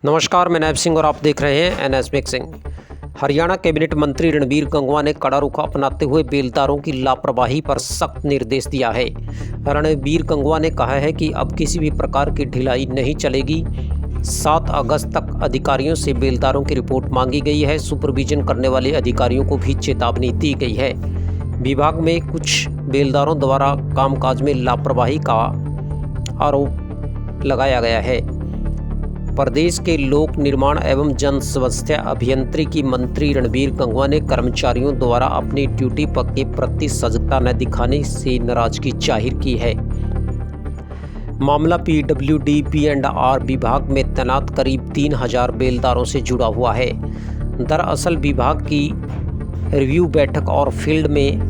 नमस्कार, मैं नैब सिंह और आप देख रहे हैं एनएस मिक्सिंग। हरियाणा कैबिनेट मंत्री रणबीर गंगवा ने कड़ा रुख अपनाते हुए बेलदारों की लापरवाही पर सख्त निर्देश दिया है। रणबीर गंगवा ने कहा है कि अब किसी भी प्रकार की ढिलाई नहीं चलेगी। 7 अगस्त तक अधिकारियों से बेलदारों की रिपोर्ट मांगी गई है। सुपरविजन करने वाले अधिकारियों को भी चेतावनी दी गई है। विभाग में कुछ बेलदारों द्वारा कामकाज में लापरवाही का आरोप लगाया गया है। प्रदेश के लोक निर्माण एवं जन स्वास्थ्य अभियंत्रिकी मंत्री रणबीर गंगवा ने कर्मचारियों द्वारा अपनी ड्यूटी के प्रति सजगता न दिखाने से नाराजगी जाहिर की है। मामला पीडब्ल्यूडी पी&आर विभाग में तैनात करीब 3000 बेलदारों से जुड़ा हुआ है। दरअसल विभाग की रिव्यू बैठक और फील्ड में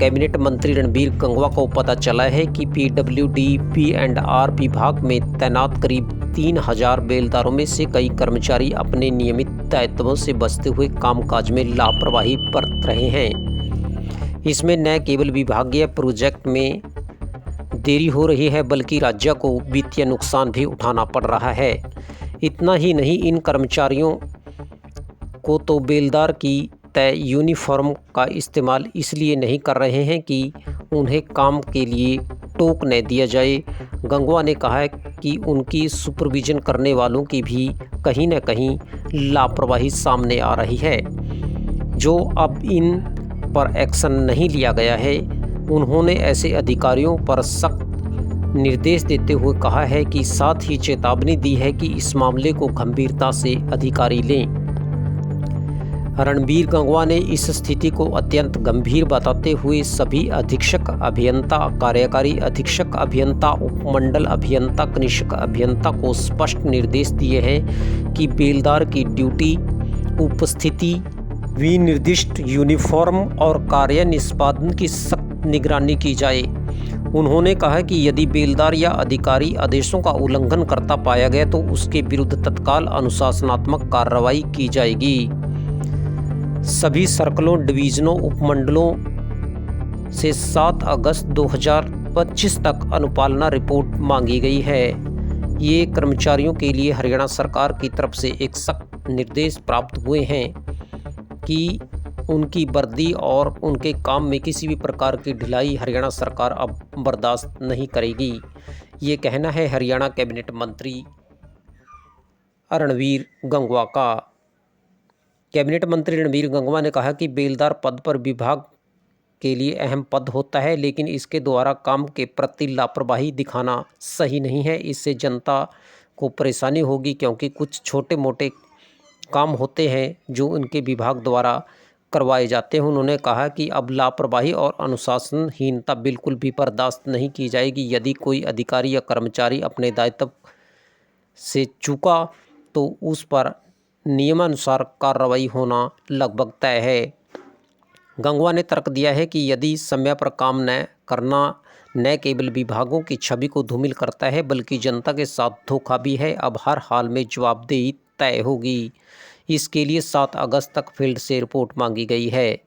कैबिनेट मंत्री रणबीर गंगवा को पता चला है कि पीडब्ल्यूडी पी&आर विभाग में तैनात करीब 3000 बेलदारों में से कई कर्मचारी अपने नियमित दायित्वों से बचते हुए कामकाज में लापरवाही बरत रहे हैं। इसमें न केवल विभागीय प्रोजेक्ट में देरी हो रही है बल्कि राज्य को वित्तीय नुकसान भी उठाना पड़ रहा है। इतना ही नहीं, इन कर्मचारियों को तो बेलदार की तय यूनिफॉर्म का इस्तेमाल इसलिए नहीं कर रहे हैं कि उन्हें काम के लिए टोक न दिया जाए। गंगवा ने कहा है कि उनकी सुपरविजन करने वालों की भी कहीं न कहीं लापरवाही सामने आ रही है, जो अब इन पर एक्शन नहीं लिया गया है। उन्होंने ऐसे अधिकारियों पर सख्त निर्देश देते हुए कहा है कि साथ ही चेतावनी दी है कि इस मामले को गंभीरता से अधिकारी लें। रणबीर गंगवा ने इस स्थिति को अत्यंत गंभीर बताते हुए सभी अधीक्षक अभियंता, कार्यकारी अधीक्षक अभियंता, उपमंडल अभियंता, कनिष्ठ अभियंता को स्पष्ट निर्देश दिए हैं कि बेलदार की ड्यूटी, उपस्थिति, विनिर्दिष्ट यूनिफॉर्म और कार्य निष्पादन की सख्त निगरानी की जाए। उन्होंने कहा कि यदि बेलदार या अधिकारी आदेशों का उल्लंघन करता पाया गया तो उसके विरुद्ध तत्काल अनुशासनात्मक कार्रवाई की जाएगी। सभी सर्कलों, डिवीजनों, उपमंडलों से 7 अगस्त 2025 तक अनुपालना रिपोर्ट मांगी गई है। ये कर्मचारियों के लिए हरियाणा सरकार की तरफ से एक सख्त निर्देश प्राप्त हुए हैं कि उनकी वर्दी और उनके काम में किसी भी प्रकार की ढिलाई हरियाणा सरकार अब बर्दाश्त नहीं करेगी। ये कहना है हरियाणा कैबिनेट मंत्री रणबीर गंगवा का। कैबिनेट मंत्री रणबीर गंगवा ने कहा कि बेलदार पद पर विभाग के लिए अहम पद होता है, लेकिन इसके द्वारा काम के प्रति लापरवाही दिखाना सही नहीं है। इससे जनता को परेशानी होगी, क्योंकि कुछ छोटे मोटे काम होते हैं जो उनके विभाग द्वारा करवाए जाते हैं। उन्होंने कहा कि अब लापरवाही और अनुशासनहीनता बिल्कुल भी बर्दाश्त नहीं की जाएगी। यदि कोई अधिकारी या कर्मचारी अपने दायित्व से चूका तो उस पर नियमानुसार कार्रवाई होना लगभग तय है। गंगवा ने तर्क दिया है कि यदि समय पर काम न करना न केवल विभागों की छवि को धूमिल करता है बल्कि जनता के साथ धोखा भी है। अब हर हाल में जवाबदेही तय होगी। इसके लिए 7 अगस्त तक फील्ड से रिपोर्ट मांगी गई है।